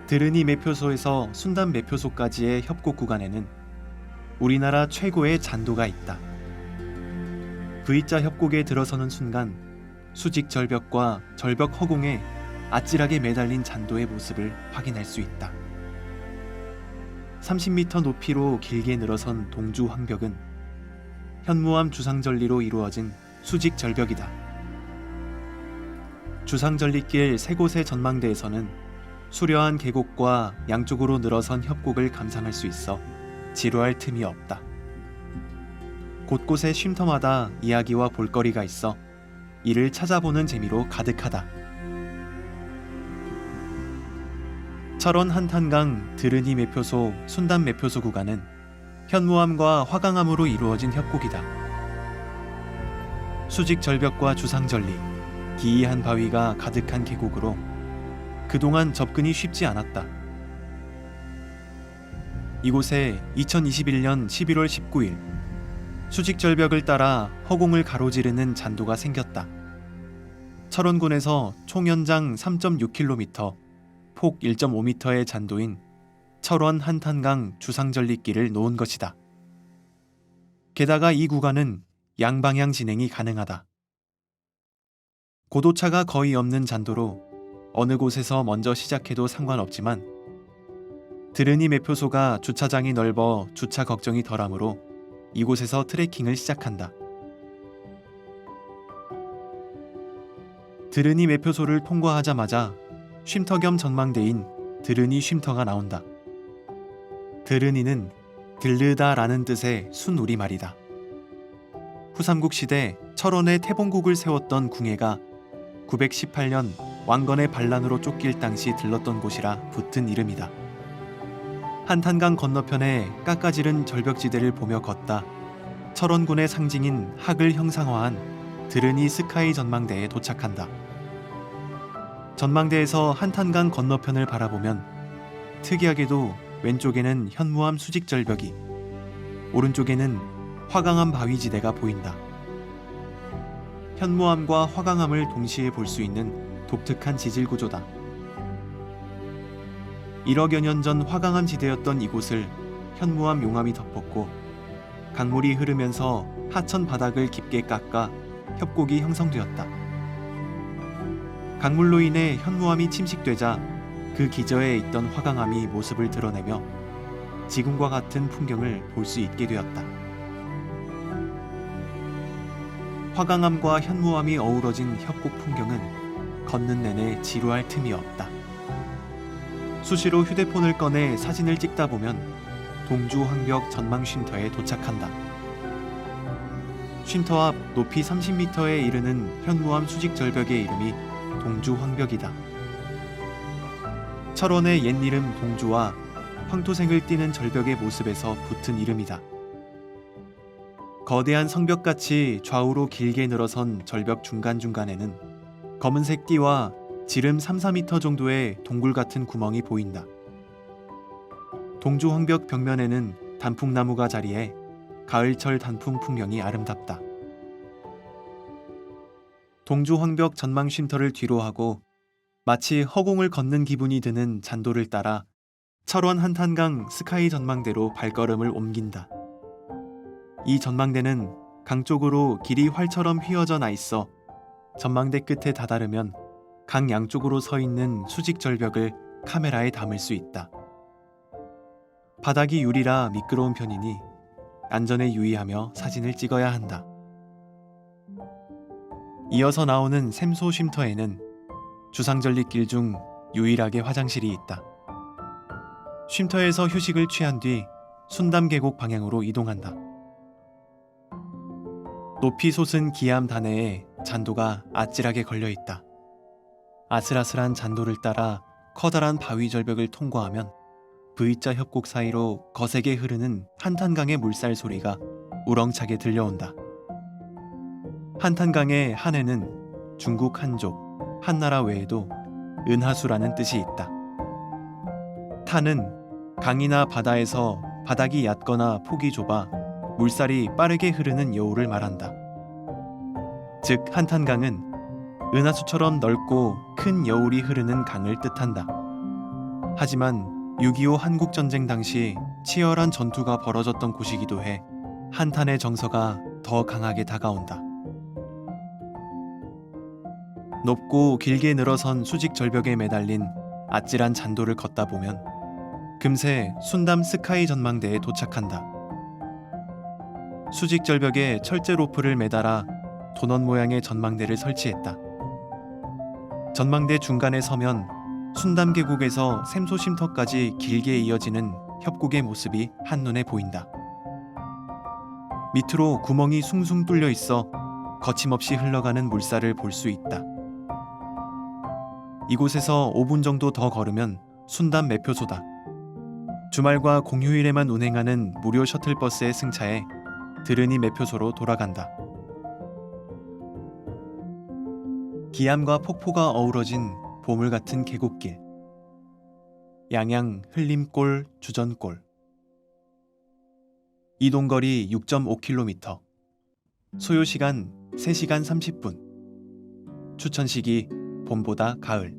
드르니 매표소에서 순담 매표소까지의 협곡 구간에는 우리나라 최고의 잔도가 있다. V자 협곡에 들어서는 순간 수직 절벽과 절벽 허공에 아찔하게 매달린 잔도의 모습을 확인할 수 있다. 30m 높이로 길게 늘어선 동주 황벽은 현무암 주상절리로 이루어진 수직 절벽이다. 주상절리길 세 곳의 전망대에서는 수려한 계곡과 양쪽으로 늘어선 협곡을 감상할 수 있어 지루할 틈이 없다. 곳곳에 쉼터마다 이야기와 볼거리가 있어 이를 찾아보는 재미로 가득하다. 철원 한탄강 드르니 매표소 순담 매표소 구간은 현무암과 화강암으로 이루어진 협곡이다. 수직 절벽과 주상절리, 기이한 바위가 가득한 계곡으로 그동안 접근이 쉽지 않았다. 이곳에 2021년 11월 19일 수직 절벽을 따라 허공을 가로지르는 잔도가 생겼다. 철원군에서 총 연장 3.6km, 폭 1.5m의 잔도인 철원 한탄강 주상절리길을 놓은 것이다. 게다가 이 구간은 양방향 진행이 가능하다. 고도차가 거의 없는 잔도로 어느 곳에서 먼저 시작해도 상관없지만 드르니 매표소가 주차장이 넓어 주차 걱정이 덜하므로 이곳에서 트레킹을 시작한다. 드르니 매표소를 통과하자마자 쉼터 겸 전망대인 드르니 쉼터가 나온다. 드르니는 들르다라는 뜻의 순우리말이다. 후삼국 시대 철원에 태봉국을 세웠던 궁예가 918년 왕건의 반란으로 쫓길 당시 들렀던 곳이라 붙은 이름이다. 한탄강 건너편에 깎아지른 절벽지대를 보며 걷다 철원군의 상징인 학을 형상화한 드르니 스카이 전망대에 도착한다. 전망대에서 한탄강 건너편을 바라보면 특이하게도 왼쪽에는 현무암 수직절벽이, 오른쪽에는 화강암 바위지대가 보인다. 현무암과 화강암을 동시에 볼 수 있는 독특한 지질구조다. 1억여 년 전 화강암 지대였던 이곳을 현무암 용암이 덮었고 강물이 흐르면서 하천 바닥을 깊게 깎아 협곡이 형성되었다. 강물로 인해 현무암이 침식되자 그 기저에 있던 화강암이 모습을 드러내며 지금과 같은 풍경을 볼 수 있게 되었다. 화강암과 현무암이 어우러진 협곡 풍경은 걷는 내내 지루할 틈이 없다. 수시로 휴대폰을 꺼내 사진을 찍다 보면 동주 황벽 전망 쉼터에 도착한다. 쉼터 앞 높이 30m에 이르는 현무암 수직 절벽의 이름이 동주 황벽이다. 철원의 옛 이름 동주와 황토색을 띠는 절벽의 모습에서 붙은 이름이다. 거대한 성벽같이 좌우로 길게 늘어선 절벽 중간중간에는 검은색 띠와 지름 3-4m 정도의 동굴 같은 구멍이 보인다. 동주 황벽 벽면에는 단풍나무가 자리해 가을철 단풍 풍경이 아름답다. 동주 황벽 전망 쉼터를 뒤로 하고 마치 허공을 걷는 기분이 드는 잔도를 따라 철원 한탄강 스카이 전망대로 발걸음을 옮긴다. 이 전망대는 강 쪽으로 길이 활처럼 휘어져 나 있어 전망대 끝에 다다르면 강 양쪽으로 서 있는 수직 절벽을 카메라에 담을 수 있다. 바닥이 유리라 미끄러운 편이니 안전에 유의하며 사진을 찍어야 한다. 이어서 나오는 샘소 쉼터에는 주상절리길 중 유일하게 화장실이 있다. 쉼터에서 휴식을 취한 뒤 순담 계곡 방향으로 이동한다. 높이 솟은 기암 단해에 잔도가 아찔하게 걸려 있다. 아슬아슬한 잔도를 따라 커다란 바위 절벽을 통과하면 V자 협곡 사이로 거세게 흐르는 한탄강의 물살 소리가 우렁차게 들려온다. 한탄강의 한에는 중국 한족, 한나라 외에도 은하수라는 뜻이 있다. 탄은 강이나 바다에서 바닥이 얕거나 폭이 좁아 물살이 빠르게 흐르는 여울을 말한다. 즉 한탄강은 은하수처럼 넓고 큰 여울이 흐르는 강을 뜻한다. 하지만 6.25 한국전쟁 당시 치열한 전투가 벌어졌던 곳이기도 해 한탄의 정서가 더 강하게 다가온다. 높고 길게 늘어선 수직 절벽에 매달린 아찔한 잔도를 걷다 보면 금세 순담 스카이 전망대에 도착한다. 수직 절벽에 철제 로프를 매달아 도넛 모양의 전망대를 설치했다. 전망대 중간에 서면 순담 계곡에서 샘소 쉼터까지 길게 이어지는 협곡의 모습이 한눈에 보인다. 밑으로 구멍이 숭숭 뚫려 있어 거침없이 흘러가는 물살을 볼 수 있다. 이곳에서 5분 정도 더 걸으면 순담 매표소다. 주말과 공휴일에만 운행하는 무료 셔틀버스에 승차해 드르니 매표소로 돌아간다. 기암과 폭포가 어우러진 보물 같은 계곡길. 양양 흘림골 주전골. 이동거리 6.5km. 소요시간 3시간 30분. 추천시기 봄보다 가을.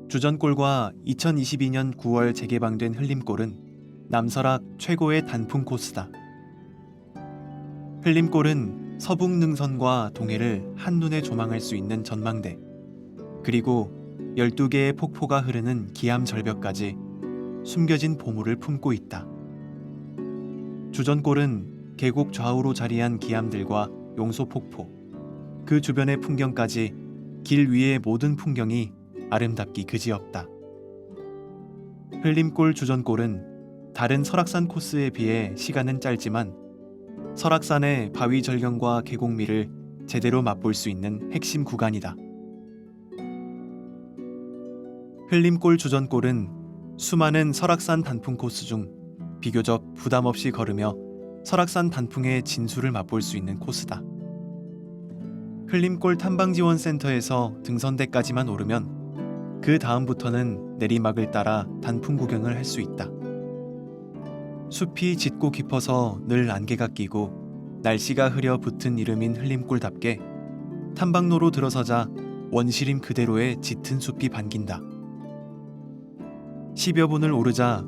주전골과 2022년 9월 재개방된 흘림골은 남설악 최고의 단풍 코스다. 흘림골은 서북능선과 동해를 한눈에 조망할 수 있는 전망대, 그리고 12개의 폭포가 흐르는 기암 절벽까지 숨겨진 보물을 품고 있다. 주전골은 계곡 좌우로 자리한 기암들과 용소폭포, 그 주변의 풍경까지 길 위의 모든 풍경이 아름답기 그지없다. 흘림골 주전골은 다른 설악산 코스에 비해 시간은 짧지만 설악산의 바위 절경과 계곡미를 제대로 맛볼 수 있는 핵심 구간이다. 흘림골 주전골은 수많은 설악산 단풍 코스 중 비교적 부담 없이 걸으며 설악산 단풍의 진수를 맛볼 수 있는 코스다. 흘림골 탐방지원센터에서 등선대까지만 오르면 그 다음부터는 내리막을 따라 단풍 구경을 할 수 있다. 숲이 짙고 깊어서 늘 안개가 끼고 날씨가 흐려 붙은 이름인 흘림골답게 탐방로로 들어서자 원시림 그대로의 짙은 숲이 반긴다. 10여 분을 오르자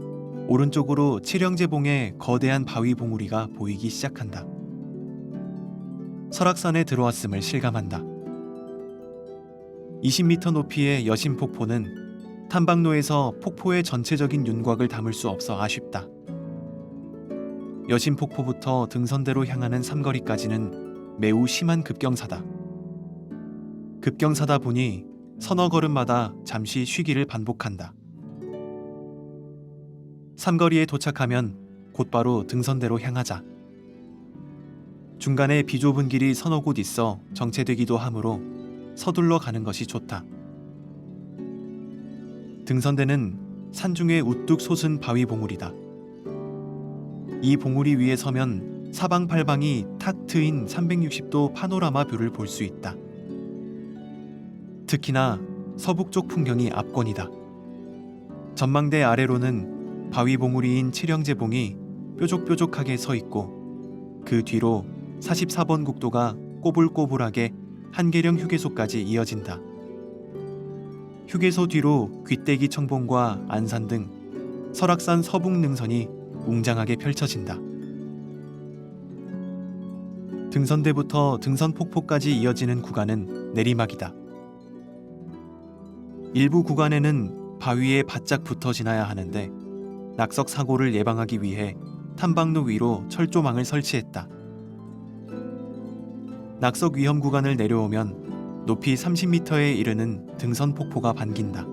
오른쪽으로 칠형제봉의 거대한 바위 봉우리가 보이기 시작한다. 설악산에 들어왔음을 실감한다. 20m 높이의 여신폭포는 탐방로에서 폭포의 전체적인 윤곽을 담을 수 없어 아쉽다. 여신폭포부터 등선대로 향하는 삼거리까지는 매우 심한 급경사다. 급경사다 보니 서너 걸음마다 잠시 쉬기를 반복한다. 삼거리에 도착하면 곧바로 등선대로 향하자. 중간에 비좁은 길이 서너 곳 있어 정체되기도 하므로 서둘러 가는 것이 좋다. 등선대는 산중에 우뚝 솟은 바위 봉우리다. 이 봉우리 위에 서면 사방팔방이 탁 트인 360도 파노라마 뷰를 볼 수 있다. 특히나 서북쪽 풍경이 압권이다. 전망대 아래로는 바위 봉우리인 칠형제봉이 뾰족뾰족하게 서 있고 그 뒤로 44번 국도가 꼬불꼬불하게 한계령 휴게소까지 이어진다. 휴게소 뒤로 귀때기 청봉과 안산 등 설악산 서북 능선이 웅장하게 펼쳐진다. 등선대부터 등선폭포까지 이어지는 구간은 내리막이다. 일부 구간에는 바위에 바짝 붙어 지나야 하는데 낙석 사고를 예방하기 위해 탐방로 위로 철조망을 설치했다. 낙석 위험 구간을 내려오면 높이 30m에 이르는 등선폭포가 반긴다.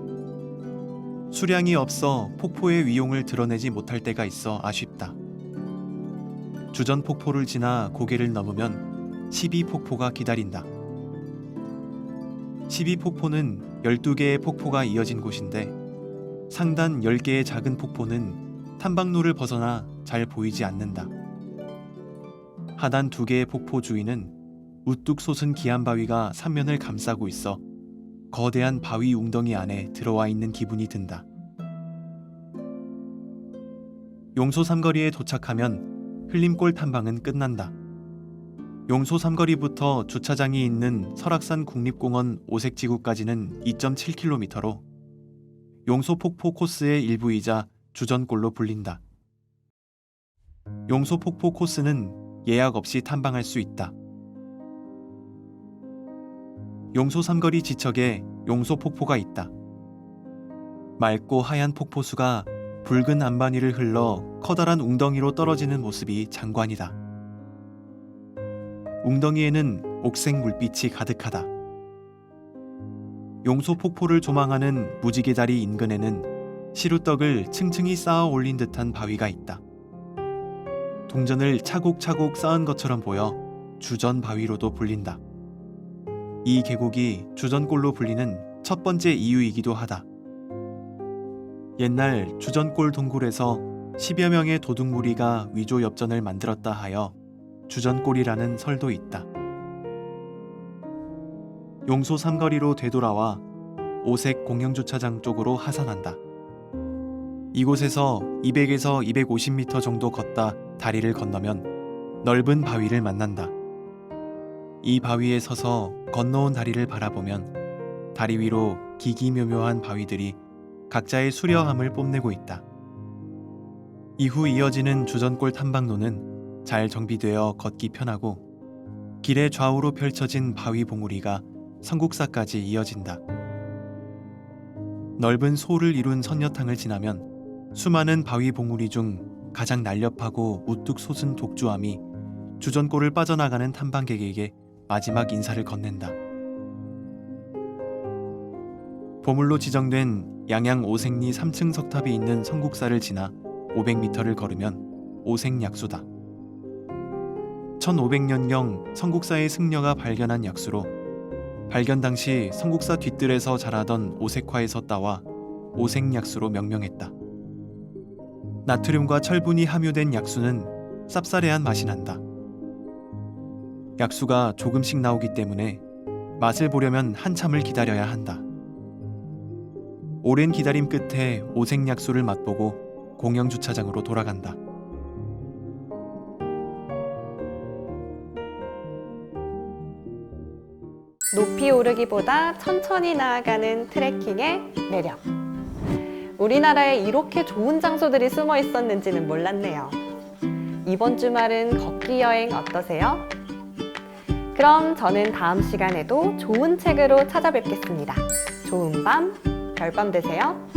수량이 없어 폭포의 위용을 드러내지 못할 때가 있어 아쉽다. 주전폭포를 지나 고개를 넘으면 12폭포가 기다린다. 12폭포는 12개의 폭포가 이어진 곳인데 상단 10개의 작은 폭포는 탐방로를 벗어나 잘 보이지 않는다. 하단 2개의 폭포 주위는 우뚝 솟은 기암바위가 삼면을 감싸고 있어 거대한 바위 웅덩이 안에 들어와 있는 기분이 든다. 용소 삼거리에 도착하면 흘림골 탐방은 끝난다. 용소 삼거리부터 주차장이 있는 설악산 국립공원 오색지구까지는 2.7km로 용소 폭포 코스의 일부이자 주전골로 불린다. 용소 폭포 코스는 예약 없이 탐방할 수 있다. 용소 삼거리 지척에 용소 폭포가 있다. 맑고 하얀 폭포수가 붉은 안반위를 흘러 커다란 웅덩이로 떨어지는 모습이 장관이다. 웅덩이에는 옥색 물빛이 가득하다. 용소 폭포를 조망하는 무지개 다리 인근에는 시루떡을 층층이 쌓아 올린 듯한 바위가 있다. 동전을 차곡차곡 쌓은 것처럼 보여 주전 바위로도 불린다. 이 계곡이 주전골로 불리는 첫 번째 이유이기도 하다. 옛날 주전골 동굴에서 10여 명의 도둑무리가 위조 엽전을 만들었다 하여 주전골이라는 설도 있다. 용소 삼거리로 되돌아와 오색 공영주차장 쪽으로 하산한다. 이곳에서 200에서 250m 정도 걷다 다리를 건너면 넓은 바위를 만난다. 이 바위에 서서 건너온 다리를 바라보면 다리 위로 기기묘묘한 바위들이 각자의 수려함을 뽐내고 있다. 이후 이어지는 주전골 탐방로는 잘 정비되어 걷기 편하고 길의 좌우로 펼쳐진 바위 봉우리가 성국사까지 이어진다. 넓은 소를 이룬 선녀탕을 지나면 수많은 바위 봉우리 중 가장 날렵하고 우뚝 솟은 독주암이 주전골을 빠져나가는 탐방객에게 마지막 인사를 건넨다. 보물로 지정된 양양 오색리 3층 석탑이 있는 성국사를 지나 500m를 걸으면 오색약수다. 1500년경 성국사의 승려가 발견한 약수로 발견 당시 성국사 뒷뜰에서 자라던 오색화에서 따와 오색약수로 명명했다. 나트륨과 철분이 함유된 약수는 쌉싸래한 맛이 난다. 약수가 조금씩 나오기 때문에 맛을 보려면 한참을 기다려야 한다. 오랜 기다림 끝에 오색약수를 맛보고 공영주차장으로 돌아간다. 높이 오르기보다 천천히 나아가는 트레킹의 매력. 우리나라에 이렇게 좋은 장소들이 숨어 있었는지는 몰랐네요. 이번 주말은 걷기 여행 어떠세요? 그럼 저는 다음 시간에도 좋은 책으로 찾아뵙겠습니다. 좋은 밤, 별밤 되세요.